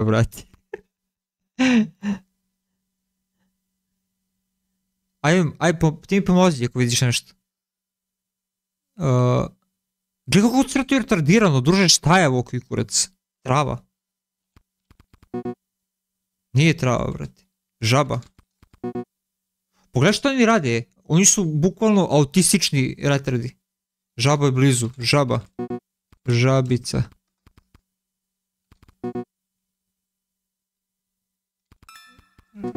brate. Ti mi pomozi ako vidiš nešto. Gle kako crto je retardirano, druže, šta je ovo koji kurac? Trava. Nije trava, brate. Žaba. Pogledaj što oni rade. Oni su bukvalno autistični retardi. Žaba je blizu. Žaba. Žabica.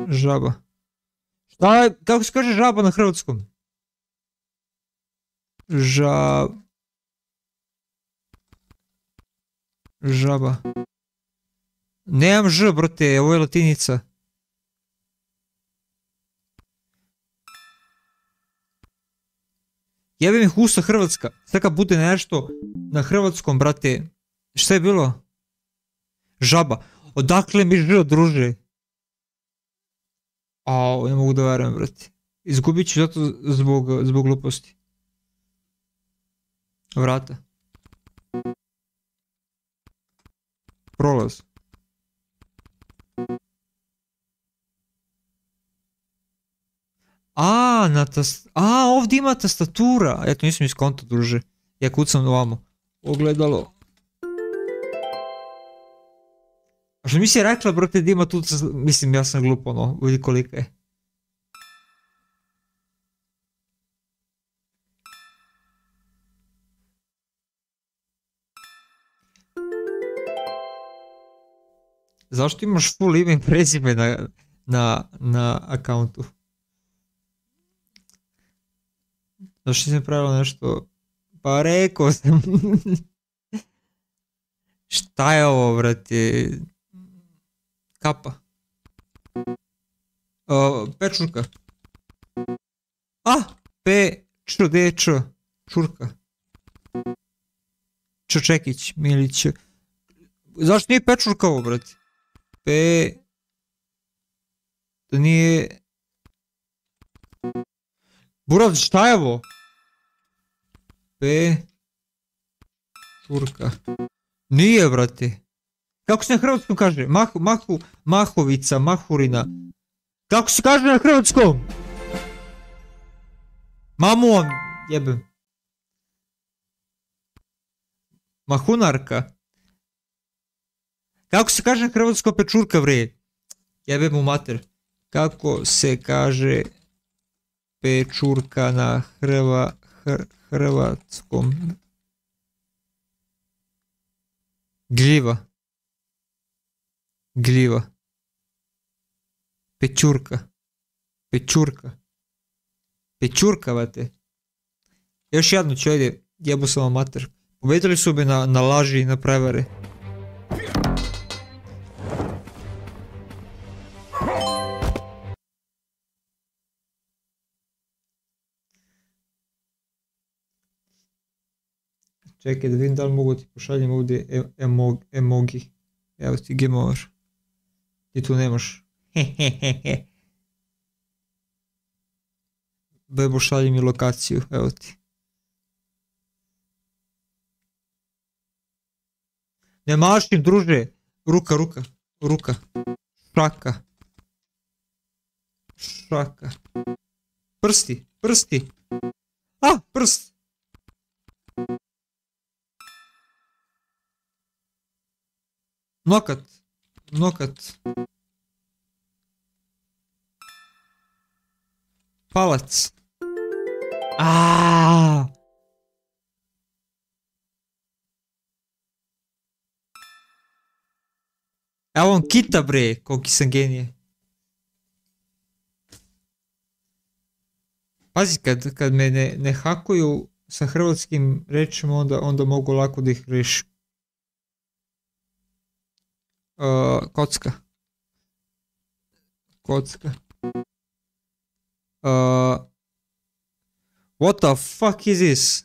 Žaba. Šta je, kako se kaže žaba na hrvatskom? Žaba. Nemam ž, brate, ovo je latinica. Jebem ih usta Hrvatska. Sad kad bude nešto na hrvatskom, brate. Šta je bilo? Žaba. Odakle mi ž, druže? Au, ne mogu da verujem, brate. Izgubit ću zato zbog gluposti. Vrata. Prolaz. Ovdje ima tastatura. Eto, nisam iskonto, druže. Ja kucam ovamo. Ogledalo. A što mi si rekla, brate, da ima tu... Mislim, ja sam glup, ono. Vidi kolika je. Zašto imaš full ime i prezime na akauntu? Zašto sam pravila nešto? Pa rekao sam. Šta je ovo, brate? Kapa. Pečurka. D-Č. Čurka. Čekić, Milić. Zašto nije pečurka ovo, brate? Da nije... Buraz, šta je ovo? Čurka. Nije, brate. Kako se na hrvatskom kaže? Mahovica, mahurina. Kako se kaže na hrvatskom? Mamu vam jebem. Mahunarka. Kako se kaže na hrvatskom pečurka, bre? Jebem mu mater. Kako se kaže pečurka na hrvatskom? Gljiva. Pečurka, vate. Još jedno ću, ajde, jebu sam vam mater. Pobedili su me na laži i na prevare. Čekaj da vidim da li mogu ti pošaljem ovdje emoji. Evo ti game over. Ti tu nemaš. Bebo šalji mi lokaciju, evo ti. Ne mašim, druže. Ruka. Šaka. Prsti. Prst. Nokat. Palac. Evo on kita, bre, koliki sam genije. Pazi, kad me ne hakuju sa hrvatskim rečima, onda mogu lako da ih rešim. Kocka. What the fuck is this?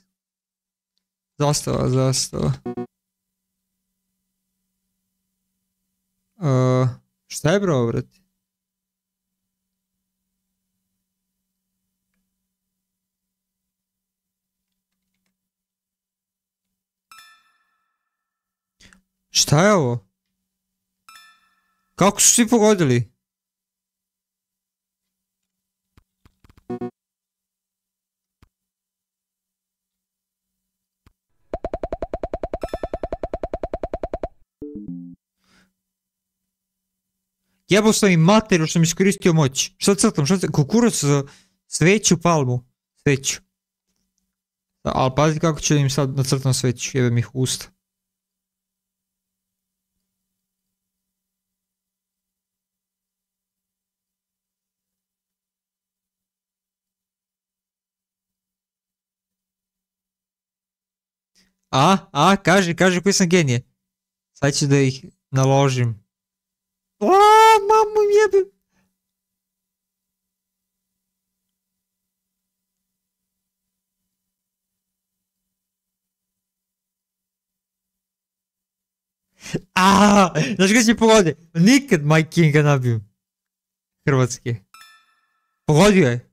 Zastava. Šta je bro, brate? Šta je ovo? Kako su svi pogodili? Jebao sam im materiju što sam iskoristio moć. Što crtam? Kukuruz, sveću, palmu. Sveću. Ali pazi kako ću im sad nacrtam sveću. Jebem ih u usta. Kaži koji sam genije. Sad ću da ih naložim. Mamu jebem. Znaš kada će pogodi? Nikad Mike Kinga nabijem. Hrvatske. Pogodio je.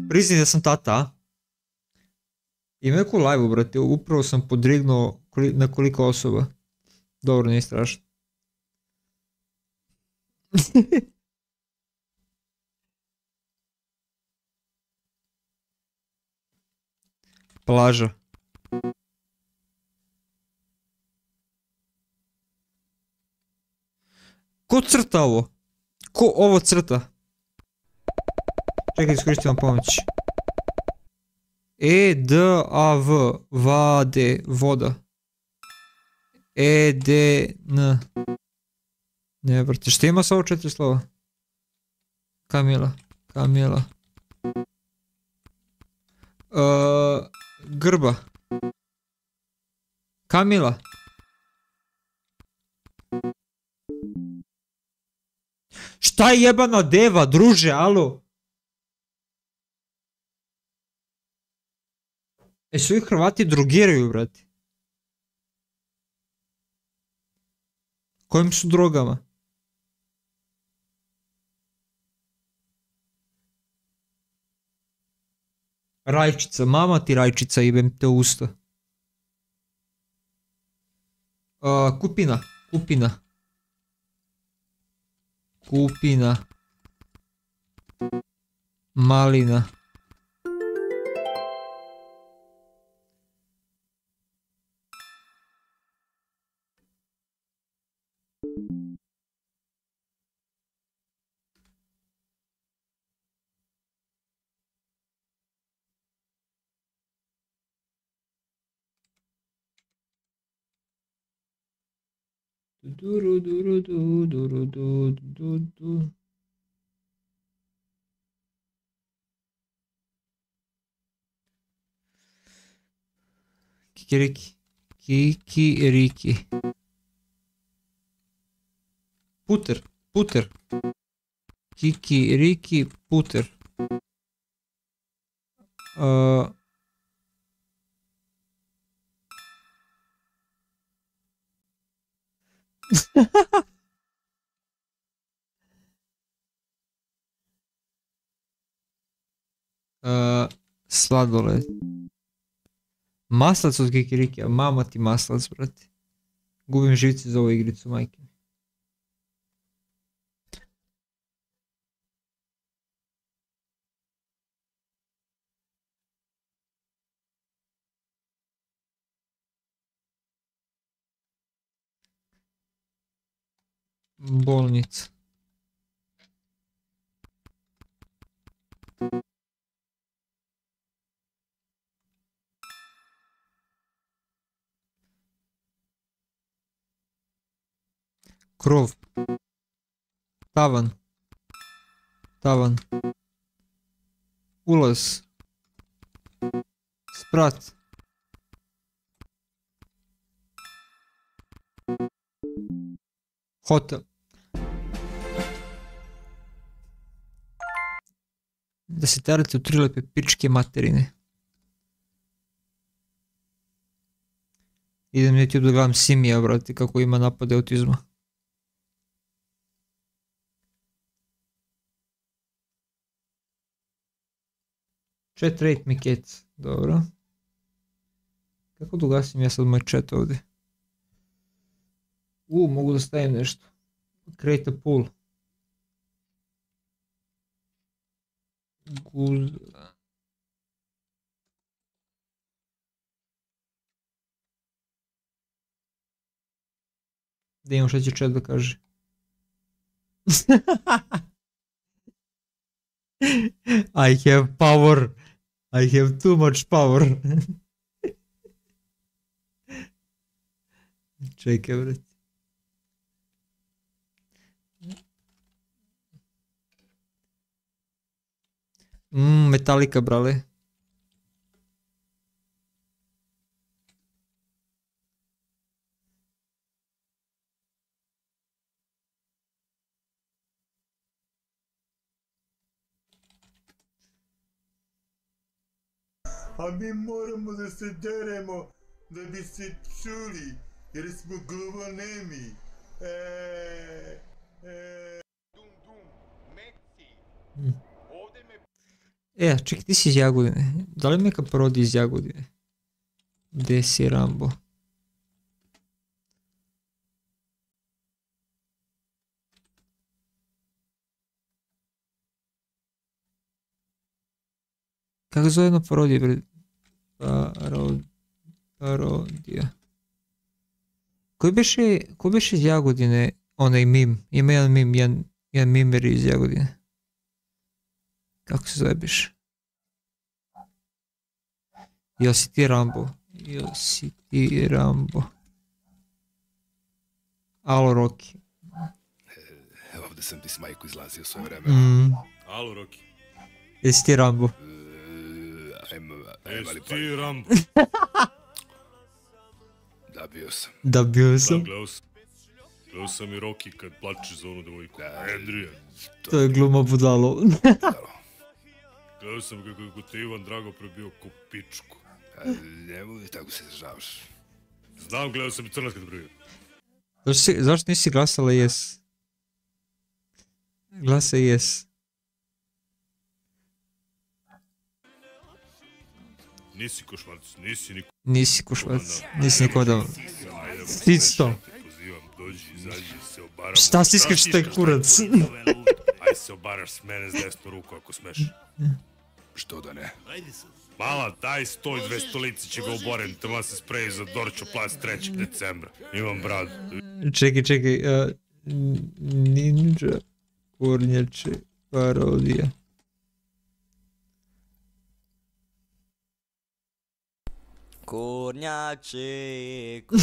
Priznaj da sam tata, a? Ima neku live-u, brate, upravo sam podrignuo na koliko osoba. Dobro, nije strašno. Plaža. Ko crta ovo? Ko ovo crta? Čekaj, iskoristim pomoć. E-D-A-V, vade, voda. E-D-N. Ne, brate, što ima sa ovo 4 slova? Kamila. Grba. Kamila. Šta je jebana deva, druže, alo? Svi Hrvati drogiraju, brate. Kojim su drogama? Rajčica, mama ti rajčica, jebem te usta. Kupina. Malina. Kikiriki. Puter. Kikiriki, puter. Sladoled. Maslac od kikirikija, mama ti maslac, brate. Gubim živci za ovu igricu, majke. Bolnica. Krov. Tavan. Ulaz. Sprat. Hotel. Da se terate u 3 lepe pičke materine. Idem na YouTube da gledam Simija, brate, kako ima napade autizma. Chat rate me cat, dobro. Kako da ugasim ja sad moj chat ovdje? Mogu da stavim nešto. Create a pool. Da imam šta će chat da kaže. I have power. I have too much power. Čekaj, bret. Metallica, brale. A mi moramo da se deremo da bi se čuli, jer smo gluvonemi. Dum dum, meci. Ovdje me... Čekaj, ti si iz Jagodine. Da li mi neka parodija iz Jagodine? Gde si Rambo? Kako zove jedna parodija, bre? Parodija. Ko biše iz Jagodine, onaj mim? Ima jedan mim, jedan mimer iz Jagodine. Kako se zove biše? Josi ti Rambo. Josi ti Rambo. Alo, Roki. Ovdje sam ti s majku izlazio svoje vreme. Alo, Roki. Jesi ti Rambo? Jesi ti Rambo? Da, bio sam. Da, bio sam. Gledao sam i Roki kad plačeš za onu devojku. Andrija. To je gluma budalo. Gledao sam kako te Ivan Drago prebio ko pičku. Nemoj tako se izražavaš. Znam, gledao sam i Crnac kad prebio. Zašto nisi glasala yes? Glasa yes. Nisi košmarac, nisi niko. Nisi košmarac, nisi niko da... Stisto. Pozivam, dođi, izađi, se obaram. Šta stiskaš taj kurac? Ajde se obaraš s mene s desnu ruku ako smeš. Što da ne? Mala, daj 100 i 200 lici će ga oborem, tamo se spreji za Dorčo plac 3. decembra. Imam bradu. Čekaj, Ninja Kornjače parodija.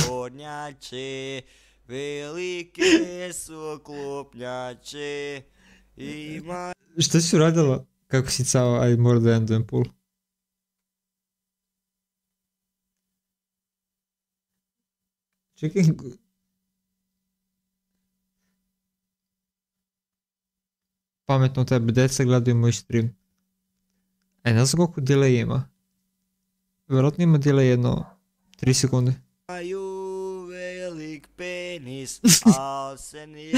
Kornjače, velike su klopnjače, ima... Šta si uradila? Kako si cao, aj mora da endujem pool. Čekaj... Pametno tebe, deca gledaju moj stream. Ne znam koliko delay ima. Vjerojatno ima delay jedno 3 sekunde. Imaju velik penis, al se Ne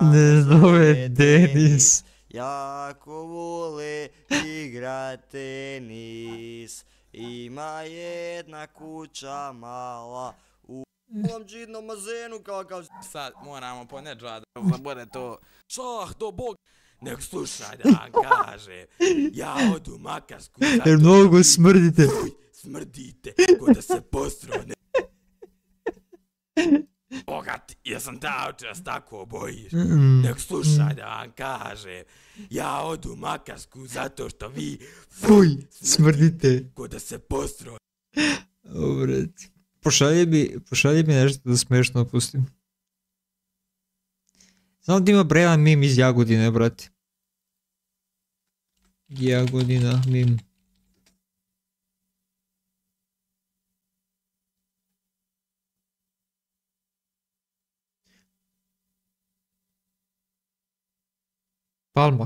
ne zove Denis. Jako vole igra tenis. Ima jedna kuća mala u ovom džidnom bazenu kakav... Sad moramo po neđa da bude to. Šah do bog. Nek slušaj da vam kaže. Ja odu Makarsku zato... Jer mnogo smrdite. Smrdite, ko da se postro ne... Bogat, jesam ta očas tako bojiš. Nek slušaj da vam kaže. Ja odu Makarsku zato što vi... Fuj, smrdite. Ko da se postro... Dobre. Pošalje mi nešto da smešno pustim. Znam da ima brevan mim iz Jagodine, brate. Jagodina, mim.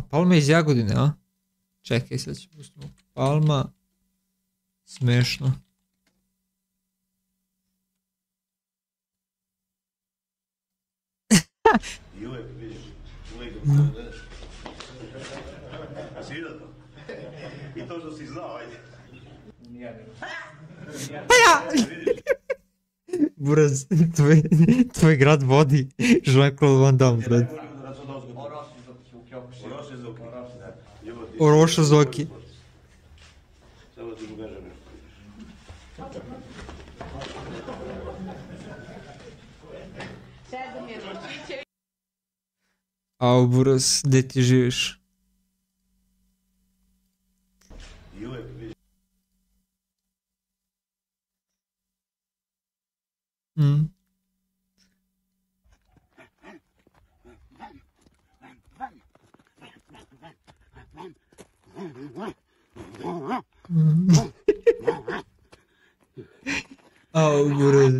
Palma je iz Jagodine, a? Čekaj, sad ću pustimo. Palma, smešno. I uvek, vidiš, uvek si vidio to? I to što si znao, ajde. Pa ja! Buraz, tvoj grad vodi Jean-Claude Van Damme, brat. Oroša Zoki. Samo ti mu kažem nešto. Au, Buraz, gde ti živiš? I uvek, vidiš. Au, Buraz.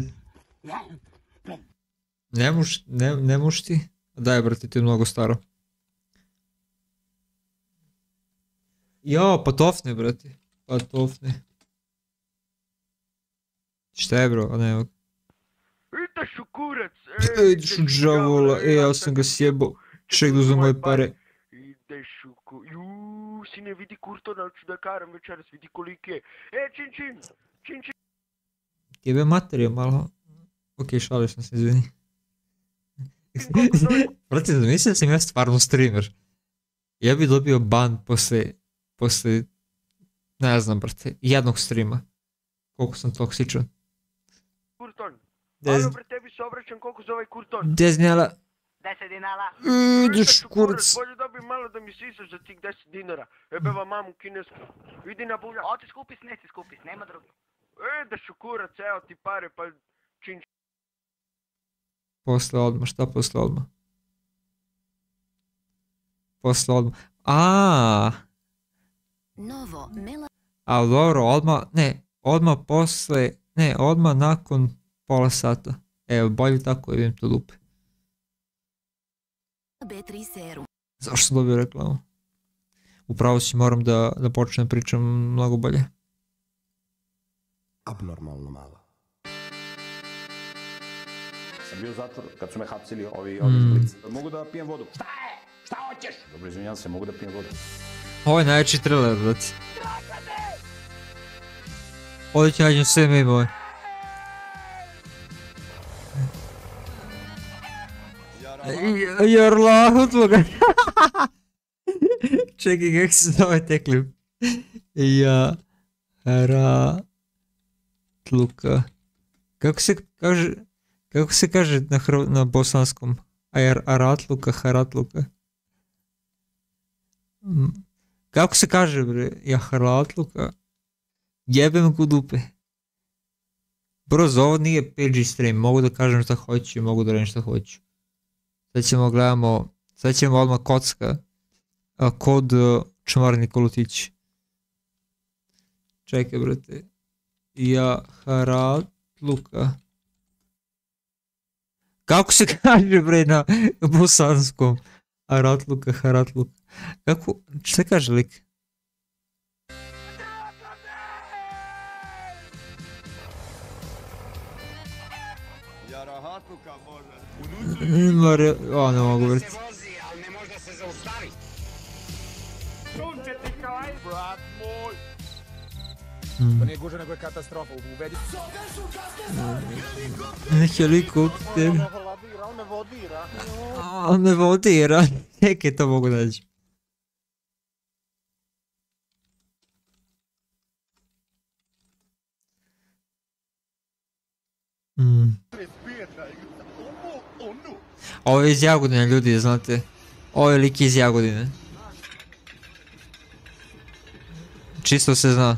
Ne moš ti? Daj, brate, ti je mnogo staro. Jo, pa tofne, brate. Pa tofne. Šta je, bro? Ne, Ideš u kurac, ideš u džavola, ja sam ga sjebao. Ček da uzem moje pare. Ideš u kurac, juuu, sine, vidi Kurtona, ću da karam večeras, vidi koliki je. Čin čin, čin čin. Jebe materija malo. Okej, šalio sam se, izvini. Brate, mislim da sam ja stvarno streamer. Ja bi dobio ban posle, ne znam, brate, jednog streama. Koliko sam toksičan. Kurton, alo bre, tebi se obraćam, koliko zove Kurton? 10 dinara. 10 dinara. Ideš kurac. Bolje dobi malo da mi sisaš za tih 10 dinara. Jebeva mamu kinesku. Idi na bulja. Oti skupis, nesi skupis, nema drugi. Ideš u kurac, evo ti pare, pa čin. Posle odmah, šta posle odmah? Posle odmah. Aaaa. Novo, Mela. A dobro, odmah nakon pola sata. Evo, bolje tako vidim to dupe. B3 serum. Zašto sam dobio reklamu? Upravo si moram da počnem pričam mnogo bolje. Abnormalno malo. Sam bio u zatvoru kad su me hapsili ovi iz Blica. Mogu da pijem vodu? Šta je? Šta hoćeš? Dobro, izvinjam se, mogu da pijem vodu. Ovo je najveći trailer, brati. Ovdje ću nađem sve meme. Jarlahu tvoga. Čekaj, kako se zove te klip? Tluka. Kako se kaže na bosanskom? Aratluka, haratluka. Kako se kaže, bre? Haratluka. Jebem ku dupe. Broz, ovo nije PG stream, mogu da kažem šta hoću, mogu da radim šta hoću. Sad ćemo odmah kocka. Kod čmarni kolutići. Čekaj, brate. Haratluka. Kako se kaže, bre, na bosanskom? Haratluka, haratluka. Kako, šta kaže lik? Jarahatluka može. Ne mogu, brate. Ali ne može da se zaustavi. Sunce ti kao aj, brat moj. To nije guža, nego je katastrofa. Uvedi. Helikopter. On me vodira. On me vodira. Čekaj, to mogu naći. Ovo je iz Jagodine, ljudi, znate. Ovo je lik iz Jagodine. Čisto se zna.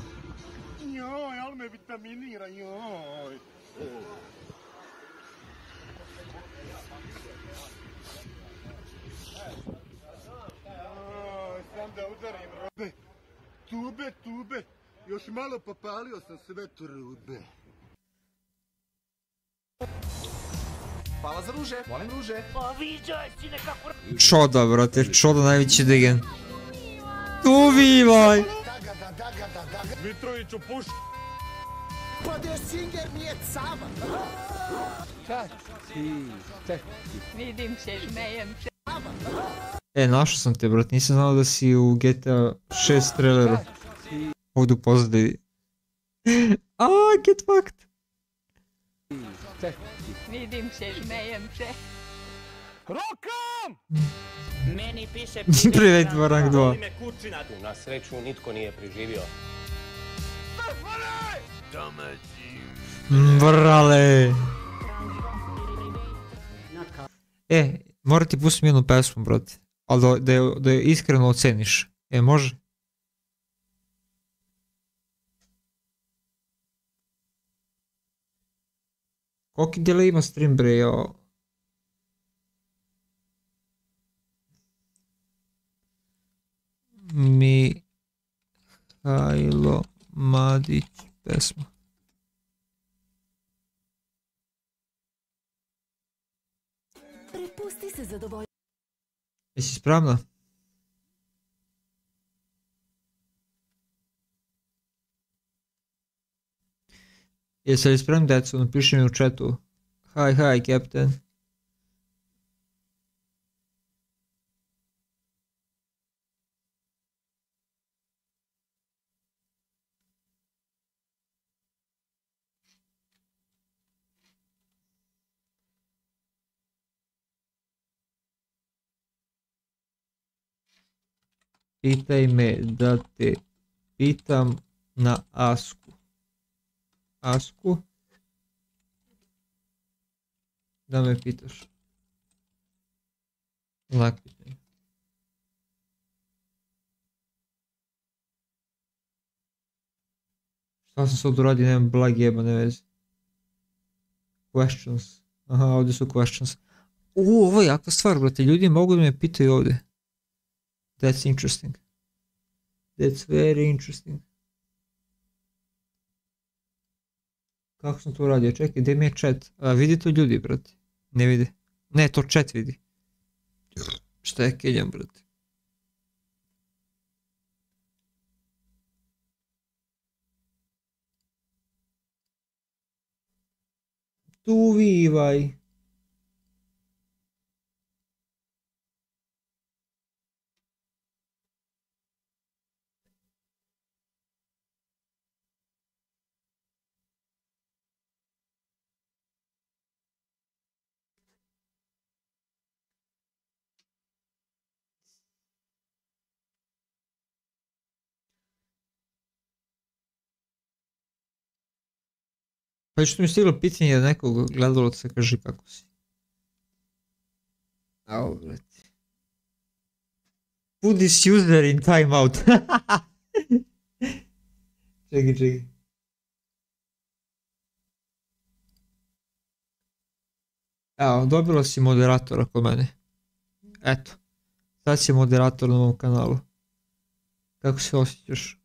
Joj, ali me vitaminira, joj. Sam da udarim robe. Tube. Još malo popalio sam sve trube. Hvala za ruže, volim ruže. Pa viđaj si nekako... Čoda, brate, čoda najveći degen. Uvivaj! Mitroviću puš... Pa Der Singer nije cava. Vidim se, žmejem se. Našao sam te, brat, nisam znao da si u GTA 6 traileru. Ovdje u pozadini. Get fucked. Vidim se, žmejem se. Rokam! Meni piše Privet, Varang 2. ime Kučina. Na sreću nitko nije preživio. Brale. Mora ti pustim jednu pesmu, brate. Ali da je iskreno oceniš. Može? Koliki delay ima stream, bre, jao? Mihajlo Madić pesma. Prepusti se zadovoljstvo. Jesi spremna? Jesi li spremni, deco? Napiši mi u chatu. Hi, Captain. Pitaj me da te pitam na Asku. Asku? Da me pitaš. Znak pitanja. Šta sam sad uradio, nemam blagi jebane veze. Questions. Aha, ovdje su questions. Ovo je jaka stvar, brate, ljudi mogu da me pitaju ovdje. That's interesting. That's very interesting. Kako sam to uradio? Čekaj, gdje mi je chat? Vidi to ljudi, brate? Ne vidi. Ne, to chat vidi. Šta je keljam, brate? Tu vivaj. Pa što mi je stiglo pitanje od nekog gledalaca, kaže kako si. Au, brate. Put this user in timeout. Čekaj. Evo, dobila si moderatora kod mene. Eto. Sad si moderator na mom kanalu. Kako se osjećaš?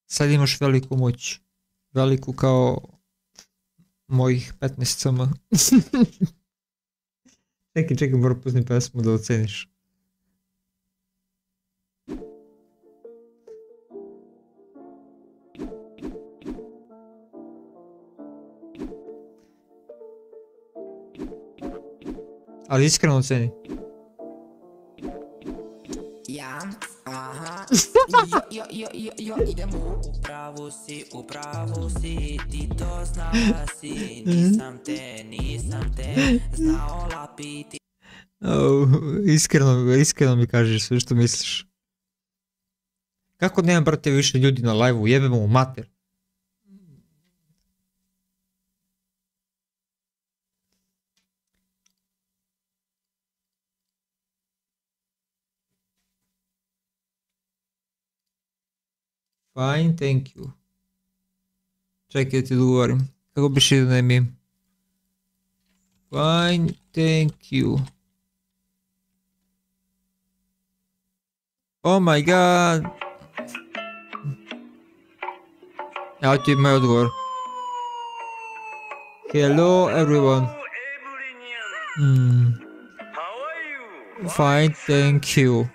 Sad imaš veliku moć. Veliku kao mojih 15 cm. Čekaj, moram pustim pesmu da oceniš. Ali iskreno oceni. Jo, idemo u pravu si, ti to znasi, nisam te znao lapiti. Iskreno mi kažeš sve što misliš. Kako nemam, brate, više ljudi na live-u, jebemo u mater. Fine, thank you. Čekaj da ti dogovorim. Kako biš ide na meme? Fine, thank you. Oh my god. Evo ti je moj odgovor. Hello everyone. Fine, thank you.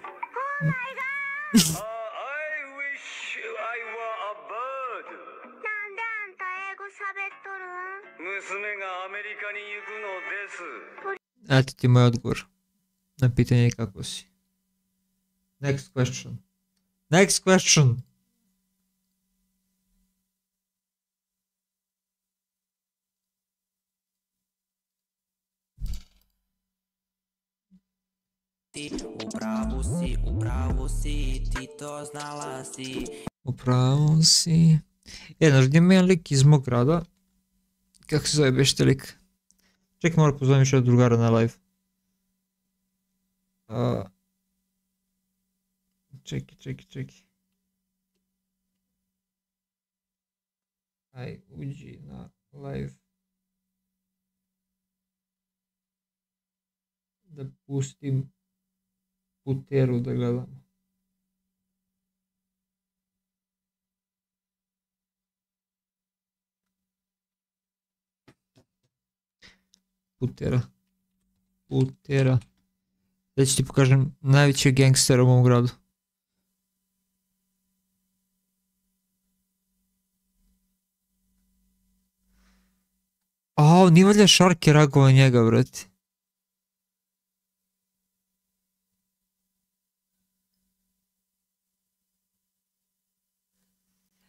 Eto ti moj odgovor na pitanje kako si. Next question. Next question! Upravo si, ti to znala si. Upravo si. Znaš gdje ima jedan lik iz mog grada? Kako se zove beš te lik? Čekaj, moram pozovem još jedan drugara na live. Čekaj. Aj, uđi na live. Da pustim Puteru da gledamo. Putera. Da ću ti pokažem najveći gangster u mom gradu. Nije valjda Šarke reagovao njega, brati.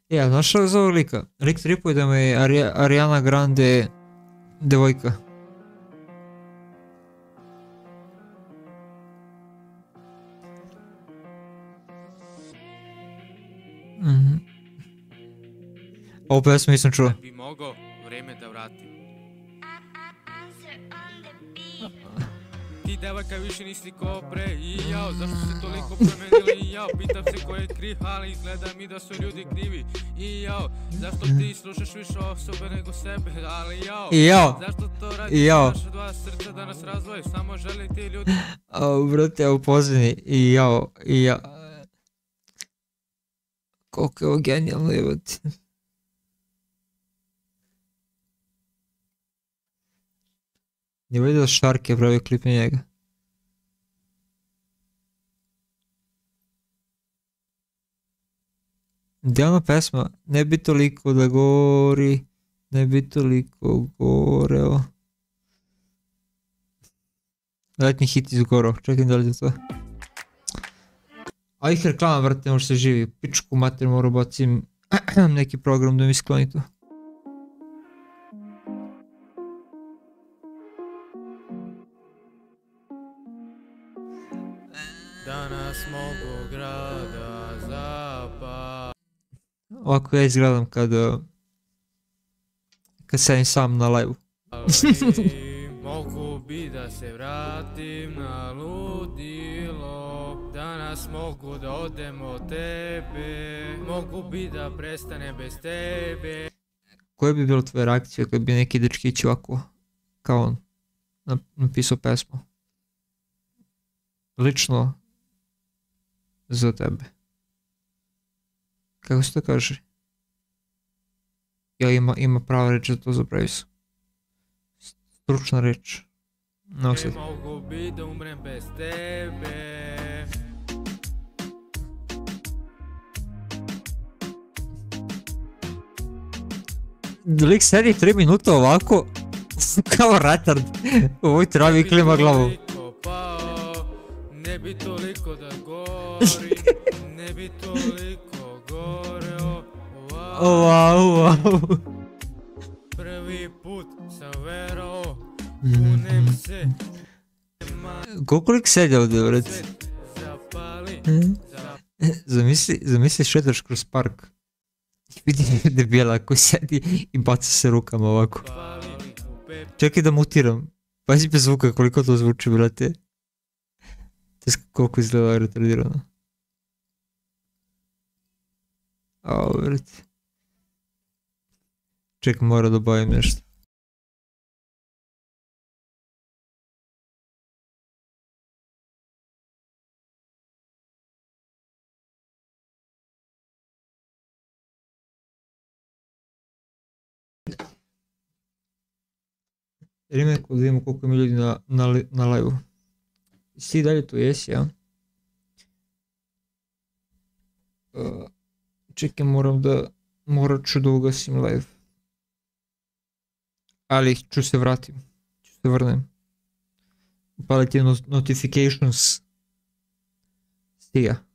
Ja, znaš što za ovog lika? Lik tripuje da mu je Ariana Grande devojka. Ovo pesmu nisam čuo. Bi mogao vreme da vratim. Ti devojka više nisi ko pre i jao, zašto se toliko promenili i jao, pitam se ko je kriv, ali izgleda mi da su ljudi krivi i jao, zašto ti slušaš više osobe nego sebe, ali jao, zašto to radiš naša dva srca da nas razvoje, samo žele ti ljudi. Brate, evo pozvini i jao. Koliko je ovo genijalno jebati. Nije vidio da Šark je pravio klip na njega. Gdje je ona pesma? Ne bi toliko da gori, ne bi toliko goreo. Letnji hit izgorao, čekaj da li je to. A ih reklama, vrte, ne može se živi. Pičku mater, moram bacim neki program da mi skloni to. Danas mogu grada zapad. Ovako ja izgledam kad sedim sam na live-u. Mogu bi da se vratim na ludilo. Danas mogu da odem od tebe. Mogu bi da prestane bez tebe. Koja bi bila tvoja reakcija kad bi neki dečkić ovako kao on napisao pesmu? Lično za tebe. Kako se to kaže? Ja ima prava reč za to zapravi su. Stručna reč. No, sad. Mogu bi da umrem bez tebe. Lik sedi 3 minuta ovako kao retard u ovoj travi i klima glavu. Ne bi toliko da gori, ne bi toliko goreo. Wow. Prvi put sam verao, kunem se. Koliko lik sedi ovdje, vred? Zamisli šetaš kroz park. Vidi debijela koji sedi i baca se rukama ovako. Čekaj da mutiram. Pazi bez zvuka koliko to zvuči, brate. Koliko izgleda retardirano. Brate. Čekaj, mora da obavim nešto. Vrijeme da vidimo koliko ima ljudi na live-u. Svi dalje tu jesi, ja? Čekaj, moram Morat ću da ugasim live. Ali ću se vratim. Ću se vrnem. Upaliti notifications. See ya.